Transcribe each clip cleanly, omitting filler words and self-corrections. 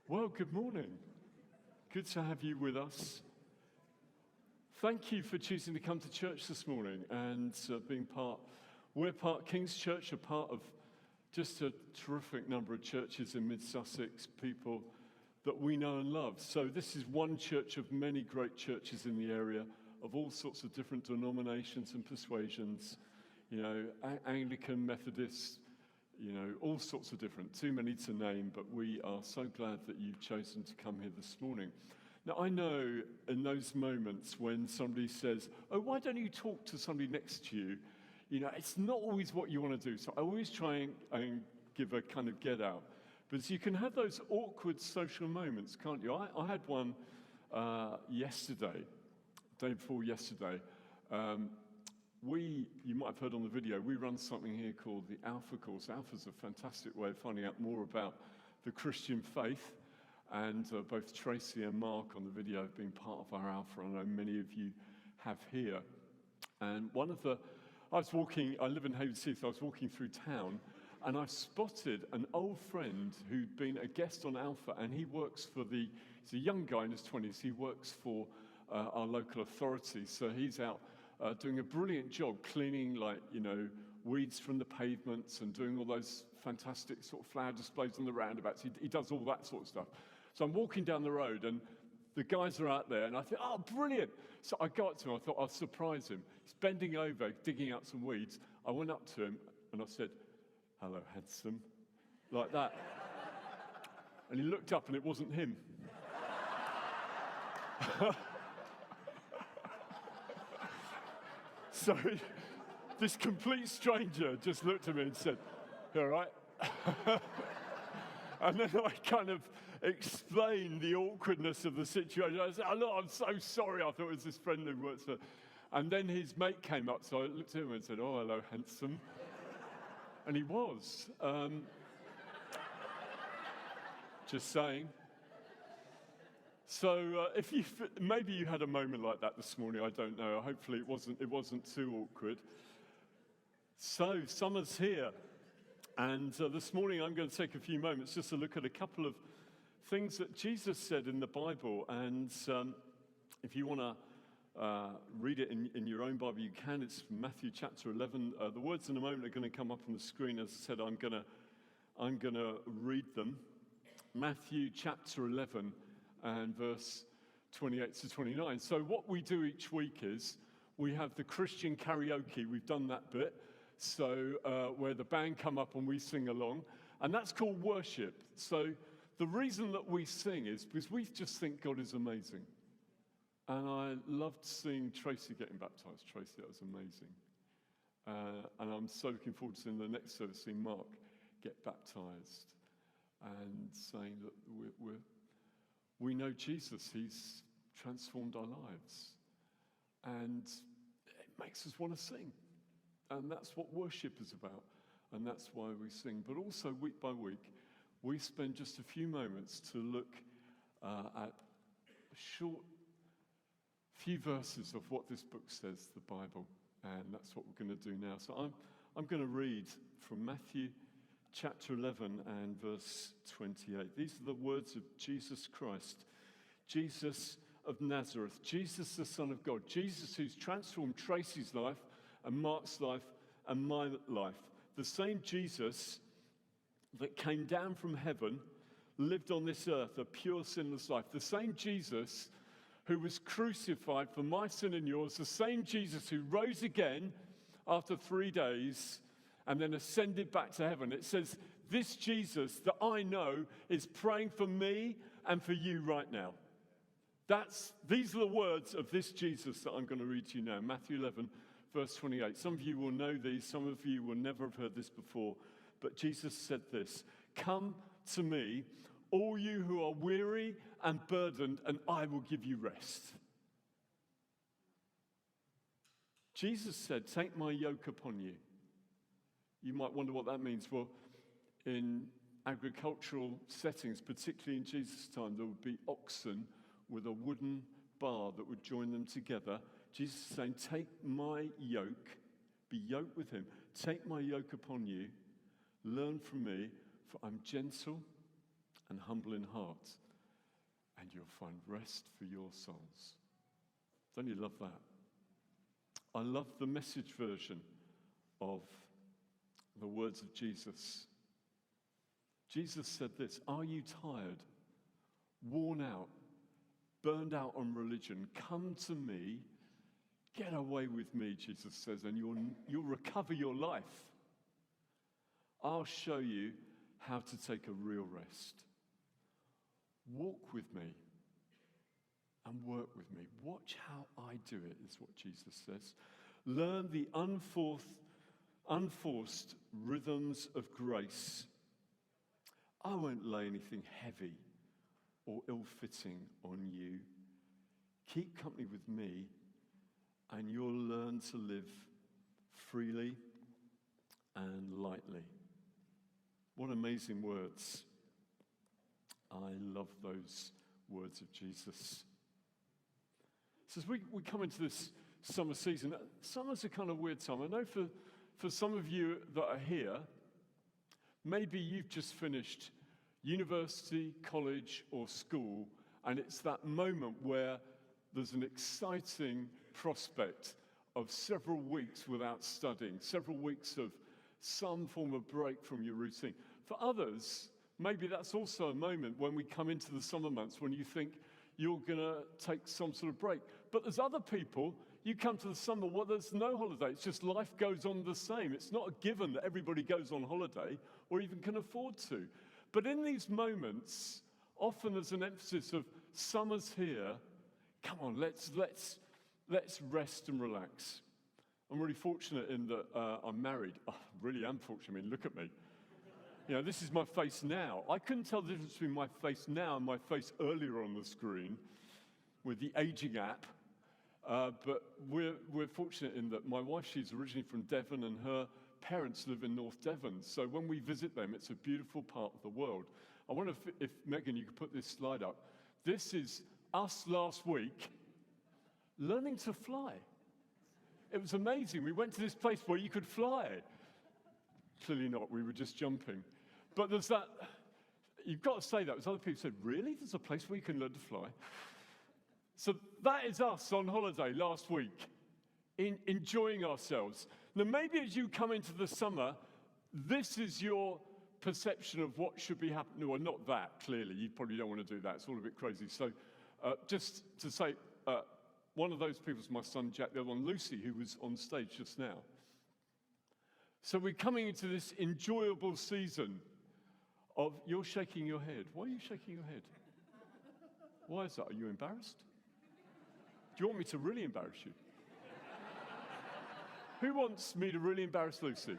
Well, good morning. Good to have you with us. Thank you for choosing to come to church this morning and being part. We're part, King's Church, are part of just a terrific number of churches in Mid-Sussex, people that we know and love. So this is one church of many great churches in the area of all sorts of different denominations and persuasions, Anglican, Methodist, all sorts of different, too many to name, but we are so glad that you've chosen to come here this morning. Now, I know in those moments when somebody says, oh, why don't you talk to somebody next to you? It's not always what you want to do. So I always try and give a kind of get out. But you can have those awkward social moments, can't you? I had one yesterday, day before yesterday. You might have heard on the video, we run something here called the Alpha Course. Alpha's a fantastic way of finding out more about the Christian faith. And both Tracy and Mark on the video have been part of our Alpha. I know many of you have here. And I live in Haven-Seath, so I was walking through town, and I spotted an old friend who'd been a guest on Alpha, and he works he's a young guy in his 20s, he works for our local authority. So he's out doing a brilliant job cleaning, weeds from the pavements and doing all those fantastic sort of flower displays on the roundabouts. He does all that sort of stuff. So I'm walking down the road, and the guys are out there, and I think, oh, brilliant. So I got to him. I thought I'll surprise him. He's bending over, digging out some weeds. I went up to him, and I said, hello, handsome, like that. And he looked up, and it wasn't him. So this complete stranger just looked at me and said, you all right? And then I kind of explained the awkwardness of the situation. I said, oh, look, I'm so sorry. I thought it was this friend who works for... And then his mate came up, so I looked at him and said, oh, hello, handsome. And he was. Just saying. So maybe you had a moment like that this morning, I don't know. Hopefully it wasn't too awkward. So summer's here, and this morning I'm going to take a few moments just to look at a couple of things that Jesus said in the Bible. And if you want to read it in your own Bible, you can. It's Matthew chapter 11. The words in a moment are going to come up on the screen. As I said, I'm going to read them. Matthew chapter 11. And verse 28 to 29. So what we do each week is we have the Christian karaoke. We've done that bit. So where the band come up and we sing along. And that's called worship. So the reason that we sing is because we just think God is amazing. And I loved seeing Tracy getting baptized. Tracy, that was amazing. And I'm so looking forward to seeing the next service, seeing Mark get baptized. And saying that we know Jesus, he's transformed our lives. And it makes us want to sing. And that's what worship is about. And that's why we sing. But also, week by week, we spend just a few moments to look at a short few verses of what this book says, the Bible. And that's what we're going to do now. So I'm going to read from Matthew chapter 11 and verse 28. These are the words of Jesus Christ, Jesus of Nazareth, Jesus the Son of God, Jesus who's transformed Tracy's life and Mark's life and my life. The same Jesus that came down from heaven, lived on this earth, a pure sinless life. The same Jesus who was crucified for my sin and yours. The same Jesus who rose again after 3 days and then ascended back to heaven. It says, this Jesus that I know is praying for me and for you right now. These are the words of this Jesus that I'm going to read to you now. Matthew 11, verse 28. Some of you will know these. Some of you will never have heard this before. But Jesus said this, come to me, all you who are weary and burdened, and I will give you rest. Jesus said, take my yoke upon you. You might wonder what that means. Well, in agricultural settings, particularly in Jesus' time, there would be oxen with a wooden bar that would join them together. Jesus is saying, take my yoke, be yoked with him. Take my yoke upon you, learn from me, for I'm gentle and humble in heart, and you'll find rest for your souls. Don't you love that? I love the Message version of the words of Jesus. Jesus said this, "Are you tired, worn out, burned out on religion? Come to me, get away with me," Jesus says, "and you'll recover your life. I'll show you how to take a real rest. Walk with me and work with me. Watch how I do it," is what Jesus says. "Learn the unforced rhythms of grace. I won't lay anything heavy or ill-fitting on you. Keep company with me, and you'll learn to live freely and lightly." What amazing words. I love those words of Jesus. So as we come into this summer season, summer's a kind of weird time. I know for some of you that are here, maybe you've just finished university, college, or school, and it's that moment where there's an exciting prospect of several weeks without studying, several weeks of some form of break from your routine. For others, maybe that's also a moment when we come into the summer months when you think you're going to take some sort of break. But there's other people, you come to the summer, well, there's no holiday. It's just life goes on the same. It's not a given that everybody goes on holiday or even can afford to. But in these moments, often there's an emphasis of summer's here. Come on, let's rest and relax. I'm really fortunate in that I'm married. I really am fortunate. I mean, look at me. You know, this is my face now. I couldn't tell the difference between my face now and my face earlier on the screen with the aging app. But we're fortunate in that my wife, she's originally from Devon, and her parents live in North Devon. So when we visit them, it's a beautiful part of the world. I wonder if Megan, you could put this slide up. This is us last week learning to fly. It was amazing. We went to this place where you could fly. Clearly not. We were just jumping. But there's that, you've got to say that. As other people said, really? There's a place where you can learn to fly? So that is us on holiday last week, enjoying ourselves. Now, maybe as you come into the summer, this is your perception of what should be happening. Well, not that, clearly. You probably don't want to do that. It's all a bit crazy. So just to say, one of those people is my son, Jack. The other one, Lucy, who was on stage just now. So we're coming into this enjoyable season of, you're shaking your head. Why are you shaking your head? Why is that? Are you embarrassed? Do you want me to really embarrass you? Who wants me to really embarrass Lucy?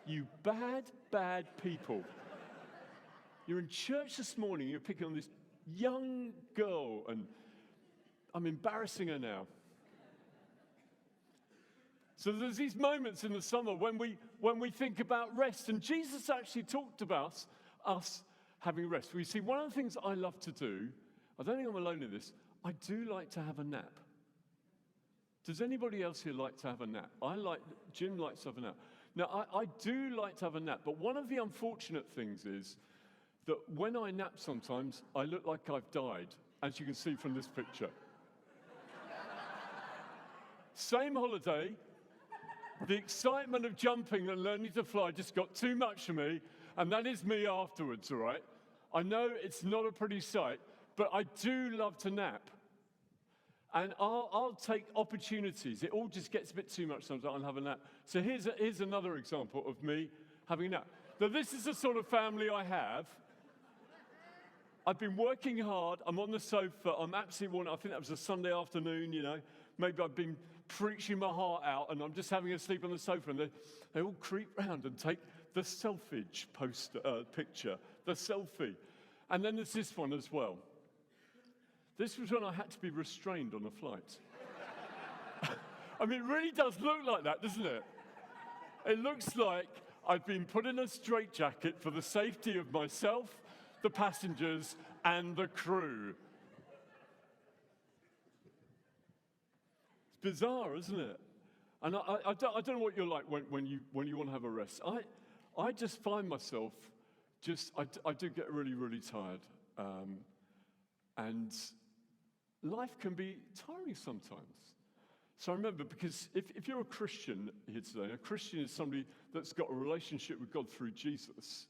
You bad, bad people. You're in church this morning, you're picking on this young girl, and I'm embarrassing her now. So there's these moments in the summer when we think about rest, and Jesus actually talked about us having rest. We see one of the things I love to do, I don't think I'm alone in this, I do like to have a nap. Does anybody else here like to have a nap? Jim likes to have a nap. Now, I do like to have a nap, but one of the unfortunate things is that when I nap sometimes, I look like I've died, as you can see from this picture. Same holiday, the excitement of jumping and learning to fly just got too much for me, and that is me afterwards, all right? I know it's not a pretty sight, but I do love to nap. And I'll take opportunities. It all just gets a bit too much sometimes. I'll have a nap. So here's another example of me having a nap. Now, this is the sort of family I have. I've been working hard. I'm on the sofa. I'm absolutely worn out. I think that was a Sunday afternoon, you know. Maybe I've been preaching my heart out, and I'm just having a sleep on the sofa. And they all creep round and take the selfage picture, the selfie. And then there's this one as well. This was when I had to be restrained on a flight. I mean, it really does look like that, doesn't it? It looks like I've been put in a straitjacket for the safety of myself, the passengers, and the crew. It's bizarre, isn't it? And I don't know what you're like when you want to have a rest. I just find myself I do get really, really tired. And life can be tiring sometimes. So I remember, because if you're a Christian here today, a Christian is somebody that's got a relationship with God through Jesus.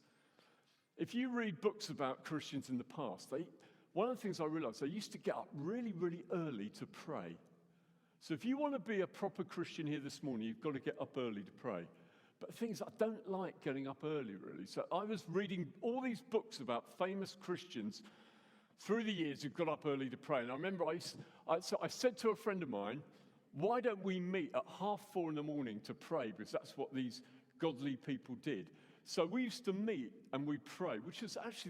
If you read books about Christians in the past, one of the things I realized, they used to get up really, really early to pray. So if you want to be a proper Christian here this morning, you've got to get up early to pray. But the thing is, I don't like getting up early, really. So I was reading all these books about famous Christians through the years who got up early to pray. And I remember I said to a friend of mine, why don't we meet at 4:30 in the morning to pray? Because that's what these godly people did. So we used to meet and we'd pray,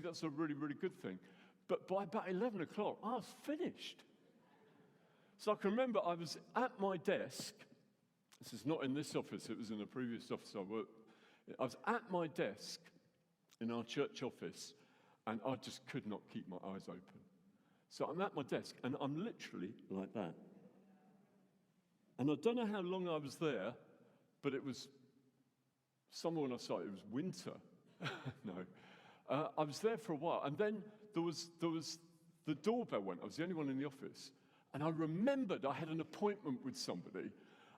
that's a really, really good thing. But by about 11 o'clock, I was finished. So I can remember I was at my desk. This is not in this office, it was in a previous office I worked. I was at my desk in our church office, and I just could not keep my eyes open. So I'm at my desk, and I'm literally like that. And I don't know how long I was there, but it was summer when I saw it. It was winter. No. I was there for a while, and then there was the doorbell went. I was the only one in the office. And I remembered I had an appointment with somebody.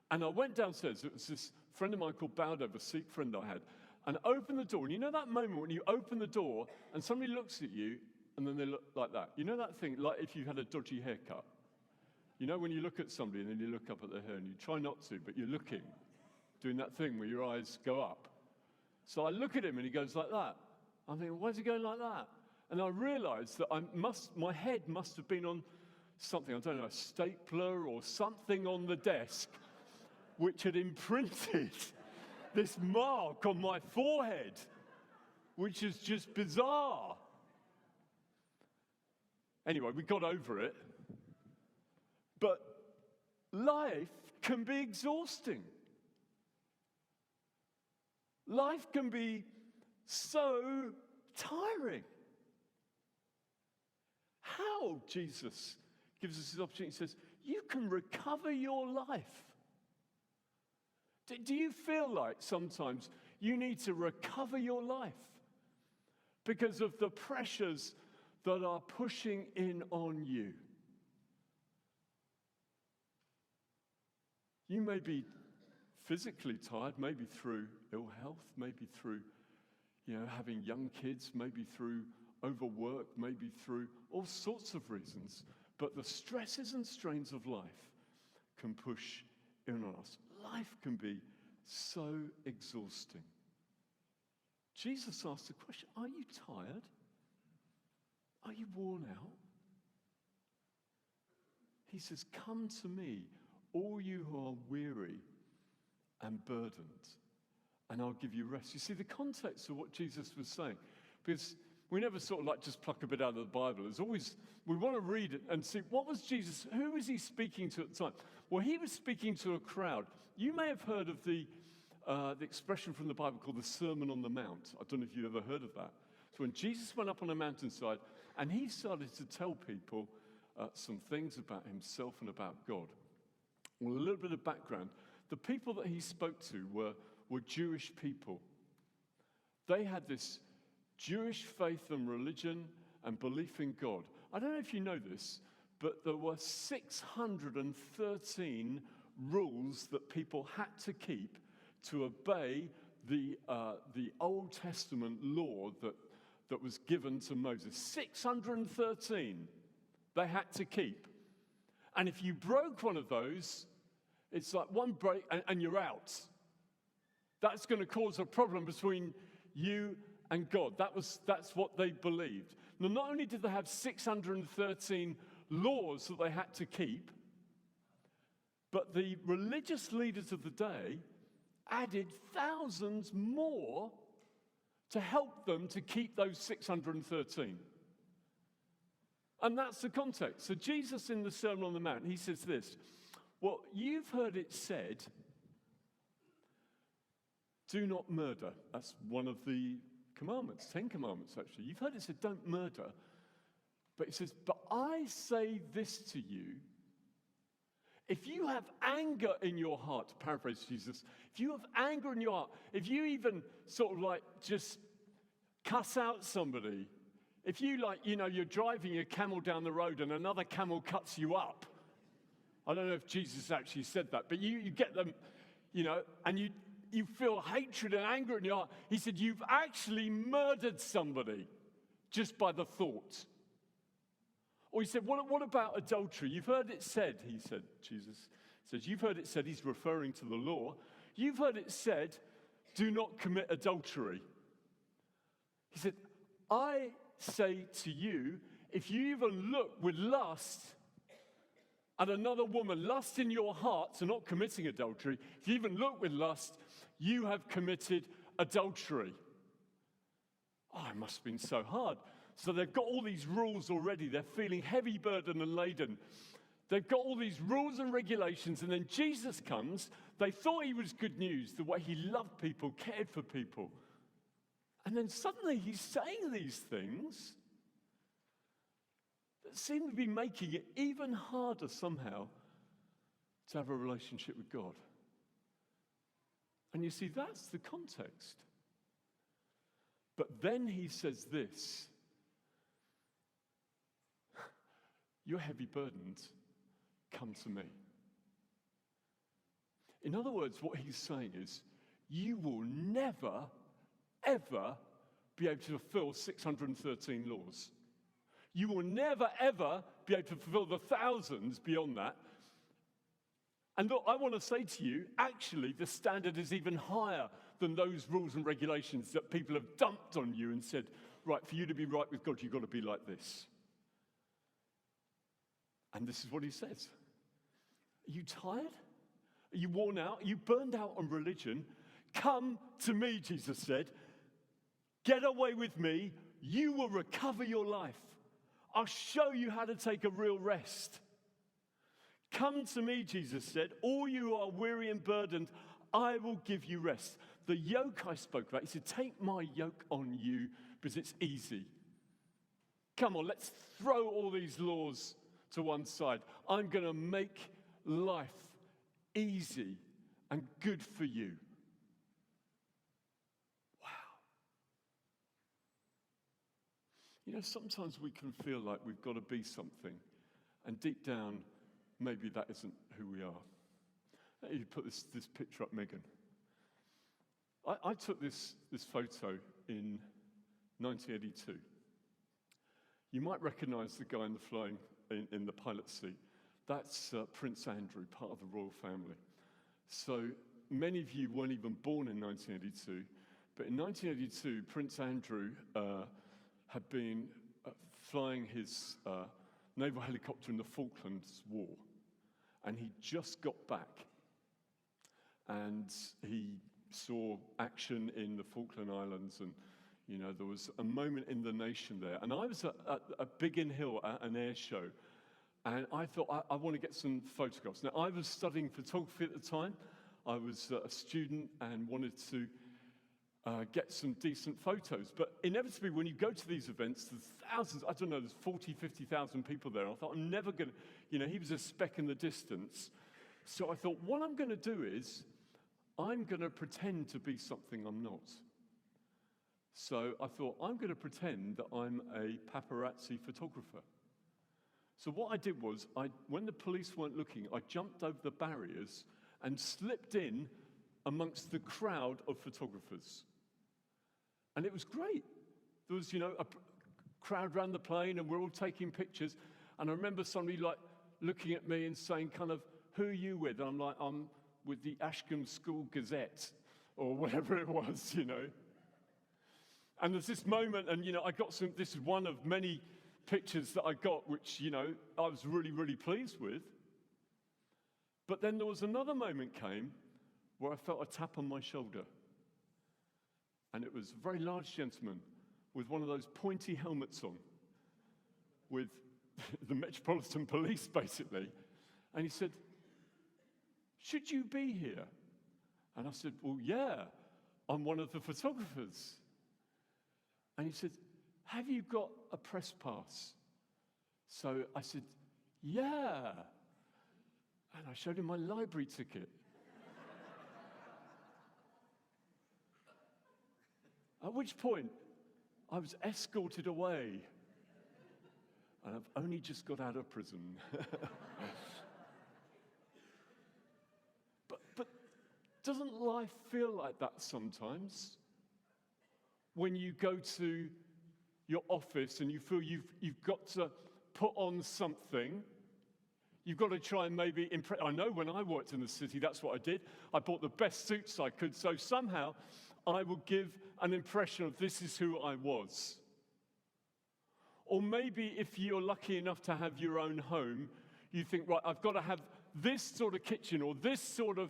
And I went downstairs. It was this friend of mine called Bowdover, a Sikh friend I had. And I opened the door. And you know that moment when you open the door and somebody looks at you and then they look like that? You know that thing, like if you had a dodgy haircut? You know when you look at somebody and then you look up at their hair and you try not to, but you're looking, doing that thing where your eyes go up. So I look at him and he goes like that. I think, why is he going like that? And I realized that my head must have been on something, I don't know, a stapler or something on the desk, which had imprinted this mark on my forehead, which is just bizarre. Anyway, we got over it. But life can be exhausting. Life can be so tiring. How Jesus gives us this opportunity, he says, you can recover your life. Do you feel like sometimes you need to recover your life because of the pressures that are pushing in on you? You may be physically tired, maybe through ill health, maybe through, having young kids, maybe through overwork, maybe through all sorts of reasons. But the stresses and strains of life can push in on us. Life can be so exhausting. Jesus asked the question, are you tired? Are you worn out? He says, come to me, all you who are weary and burdened, and I'll give you rest. You see, the context of what Jesus was saying, because we never sort of like just pluck a bit out of the Bible. There's always, we want to read it and see, what was Jesus, who was he speaking to at the time? Well, he was speaking to a crowd. You may have heard of the expression from the Bible called the Sermon on the Mount. I don't know if you've ever heard of that. So when Jesus went up on a mountainside and he started to tell people some things about himself and about God. Well, a little bit of background. The people that he spoke to were Jewish people. They had this Jewish faith and religion and belief in God. I don't know if you know this, but there were 613 rules that people had to keep to obey the Old Testament law that was given to Moses. 613 they had to keep. And if you broke one of those, it's like one break and you're out. That's going to cause a problem between you and God. That's what they believed. Now, not only did they have 613 laws that they had to keep, but the religious leaders of the day added thousands more to help them to keep those 613. And that's the context. So Jesus in the Sermon on the Mount, he says this, well, you've heard it said, do not murder. That's one of the commandments, 10 commandments actually. You've heard it said, don't murder. But he says, but I say this to you, if you have anger in your heart, to paraphrase Jesus, if you have anger in your heart, if you even sort of like just cuss out somebody, if you you're driving a camel down the road and another camel cuts you up, I don't know if Jesus actually said that, but you get them, and you feel hatred and anger in your heart. He said, you've actually murdered somebody just by the thought. Or he said, what about adultery? You've heard it said, he said, Jesus says, you've heard it said, he's referring to the law. You've heard it said, do not commit adultery. He said, I say to you, if you even look with lust at another woman, lust in your heart, so not committing adultery, if you even look with lust, you have committed adultery. Oh, it must have been so hard. So they've got all these rules already. They're feeling heavy burden and laden. They've got all these rules and regulations, and then Jesus comes. They thought he was good news, the way he loved people, cared for people. And then suddenly he's saying these things that seem to be making it even harder somehow to have a relationship with God. And you see, that's the context. But then he says this, you're heavy burdened, come to me. In other words, what he's saying is, you will never, ever be able to fulfill 613 laws. You will never, ever be able to fulfill the thousands beyond that. And look, I want to say to you, actually, the standard is even higher than those rules and regulations that people have dumped on you and said, right, for you to be right with God, you've got to be like this. And this is what he says. Are you tired? Are you worn out? Are you burned out on religion? Come to me, Jesus said. Get away with me. You will recover your life. I'll show you how to take a real rest. Come to me, Jesus said. All you who are weary and burdened, I will give you rest. The yoke I spoke about, he said, take my yoke on you because it's easy. Come on, let's throw all these laws to one side. I'm going to make life easy and good for you. Wow. Sometimes we can feel like we've got to be something, and deep down, maybe that isn't who we are. You put this picture up, Megan. I took this photo in 1982. You might recognize the guy in the pilot seat. That's Prince Andrew, part of the royal family. So many of you weren't even born in 1982, but in 1982, Prince Andrew had been flying his naval helicopter in the Falklands War, and he just got back, and he saw action in the Falkland Islands, and there was a moment in the nation there. And I was at Biggin Hill at an air show, and I thought, I want to get some photographs. Now, I was studying photography at the time. I was a student and wanted to get some decent photos. But inevitably, when you go to these events, there's thousands, I don't know, there's 40, 50,000 people there. I thought, I'm never going to, he was a speck in the distance. So I thought, what I'm going to do is, I'm going to pretend to be something I'm not. So I thought, I'm going to pretend that I'm a paparazzi photographer. So what I did was, when the police weren't looking, I jumped over the barriers and slipped in amongst the crowd of photographers. And it was great. There was, a crowd around the plane, and we're all taking pictures. And I remember somebody looking at me and saying kind of, who are you with? And I'm like, I'm with the Ashcombe School Gazette, or whatever it was, And there's this moment, and, I got this is one of many pictures that I got, which, I was really, really pleased with. But then there was another moment came where I felt a tap on my shoulder. And it was a very large gentleman with one of those pointy helmets on, with the Metropolitan Police, basically. And he said, should you be here? And I said, well, yeah, I'm one of the photographers. And he said, have you got a press pass? So I said, yeah. And I showed him my library ticket. At which point, I was escorted away. And I've only just got out of prison. But doesn't life feel like that sometimes? When you go to your office and you feel you've got to put on something, you've got to try and maybe impress. I know when I worked in the city, that's what I did. I bought the best suits I could, so somehow I would give an impression of this is who I was. Or maybe if you're lucky enough to have your own home, you think, right, I've got to have this sort of kitchen or this sort of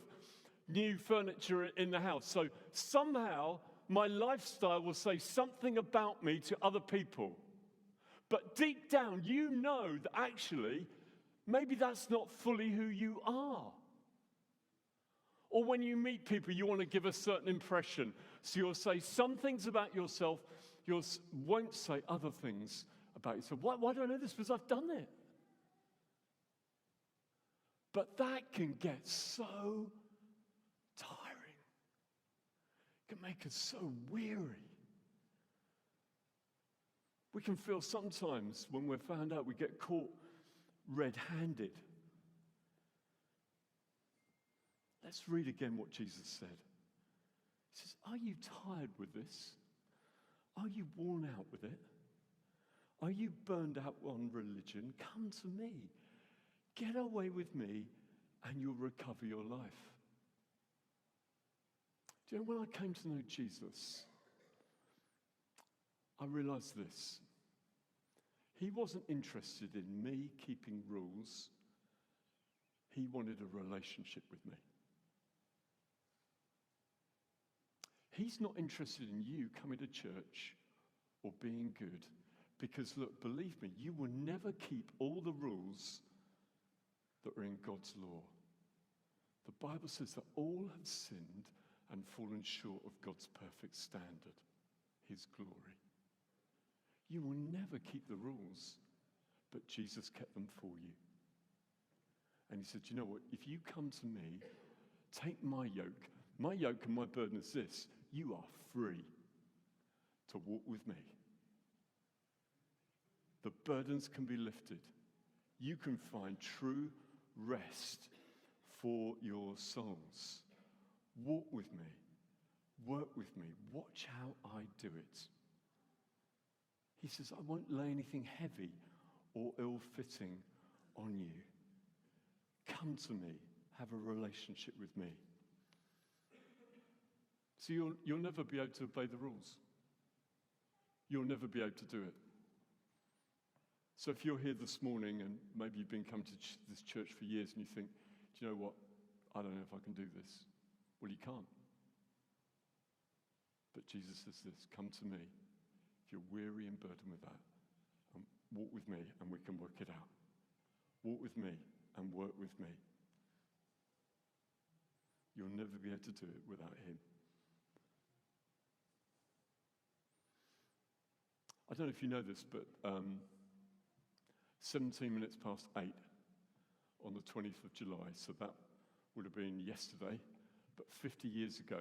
new furniture in the house. So somehow my lifestyle will say something about me to other people. But deep down, you know that actually, maybe that's not fully who you are. Or when you meet people, you want to give a certain impression. So you'll say some things about yourself, you won't say other things about yourself. Why do I know this? Because I've done it. But that can get so tiring. It can make us so weary. We can feel sometimes when we're found out, we get caught red-handed. Let's read again what Jesus said. He says, are you tired with this? Are you worn out with it? Are you burned out on religion? Come to me. Get away with me and you'll recover your life. Do you know, when I came to know Jesus, I realized this. He wasn't interested in me keeping rules. He wanted a relationship with me. He's not interested in you coming to church or being good. Because look, believe me, you will never keep all the rules that are in God's law. The Bible says that all have sinned and fallen short of God's perfect standard, his glory. You will never keep the rules, but Jesus kept them for you. And he said, you know what, if you come to me, take my yoke and my burden is this, you are free to walk with me. The burdens can be lifted. You can find true rest for your souls. Walk with me. Work with me. Watch how I do it. He says, I won't lay anything heavy or ill-fitting on you. Come to me. Have a relationship with me. So you'll never be able to obey the rules. You'll never be able to do it. So if you're here this morning and maybe you've been coming to this church for years and you think, do you know what? I don't know if I can do this. Well, you can't. But Jesus says this, come to me if you're weary and burdened with that, and walk with me and we can work it out. Walk with me and work with me. You'll never be able to do it without him. I don't know if you know this, but 17 minutes past 8 on the 20th of July, so that would have been yesterday, but 50 years ago,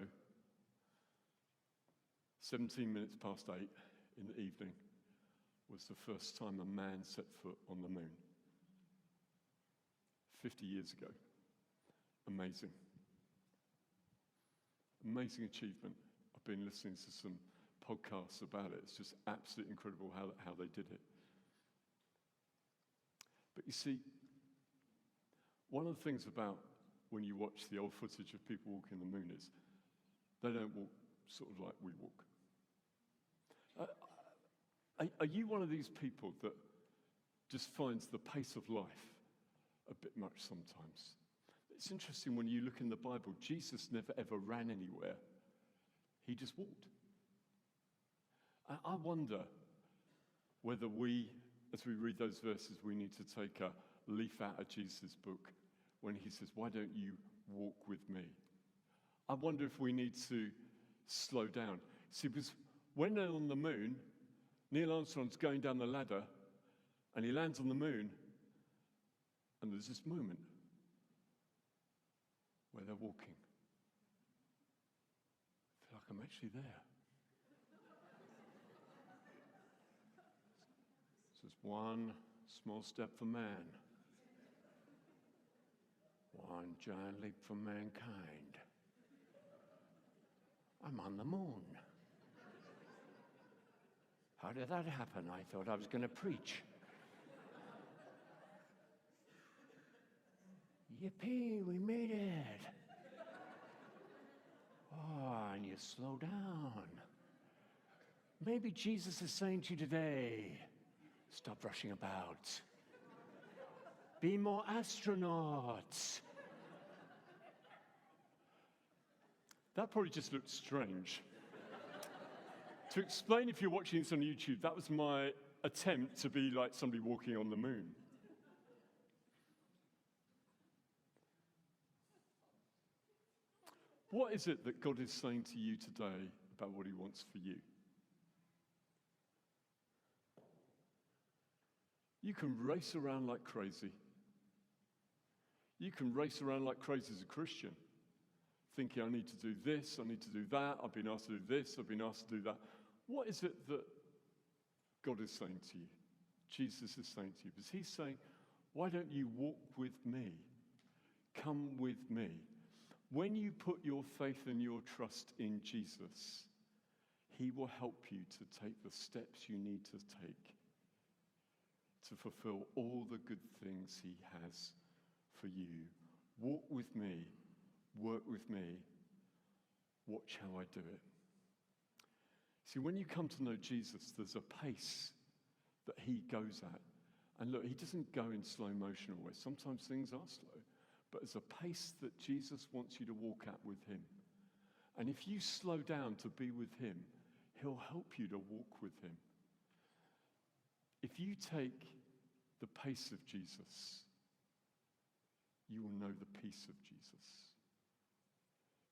17 minutes past 8 in the evening was the first time a man set foot on the moon. 50 years ago. Amazing. Amazing achievement. I've been listening to some podcasts about it. It's just absolutely incredible how they did it. But you see, one of the things about when you watch the old footage of people walking the moon is they don't walk sort of like we walk. Are you one of these people that just finds the pace of life a bit much sometimes? It's interesting when you look in the Bible, Jesus never ever ran anywhere. He just walked. I wonder whether we, as we read those verses, we need to take a leaf out of Jesus' book when he says, why don't you walk with me? I wonder if we need to slow down. See, because when they're on the moon, Neil Armstrong's going down the ladder and he lands on the moon and there's this moment where they're walking. I feel like I'm actually there. This is one small step for man, one giant leap for mankind. I'm on the moon. How did that happen? I thought I was going to preach. Yippee, we made it. Oh, and you slow down. Maybe Jesus is saying to you today, stop rushing about. Be more astronauts. That probably just looked strange. To explain, if you're watching this on YouTube, that was my attempt to be like somebody walking on the moon. What is it that God is saying to you today about what he wants for you? You can race around like crazy. You can race around like crazy as a Christian, thinking, I need to do this, I need to do that, I've been asked to do this, I've been asked to do that. What is it that God is saying to you? Jesus is saying to you? Because he's saying, why don't you walk with me? Come with me. When you put your faith and your trust in Jesus, he will help you to take the steps you need to take to fulfill all the good things he has for you. Walk with me, work with me, watch how I do it. See, when you come to know Jesus, there's a pace that he goes at. And look, he doesn't go in slow motion always. Sometimes things are slow. But there's a pace that Jesus wants you to walk at with him. And if you slow down to be with him, he'll help you to walk with him. If you take the pace of Jesus, you will know the peace of Jesus.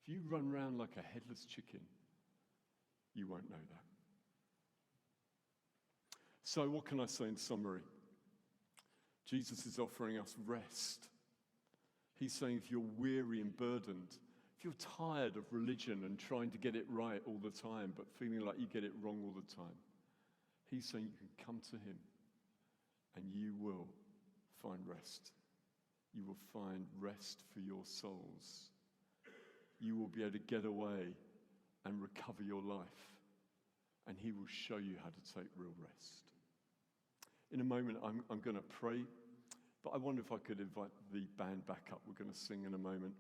If you run around like a headless chicken, you won't know that. So what can I say in summary? Jesus is offering us rest. He's saying if you're weary and burdened, if you're tired of religion and trying to get it right all the time, but feeling like you get it wrong all the time, he's saying you can come to him and you will find rest. You will find rest for your souls. You will be able to get away and recover your life, and he will show you how to take real rest. In a moment, I'm going to pray, but I wonder if I could invite the band back up. We're going to sing in a moment.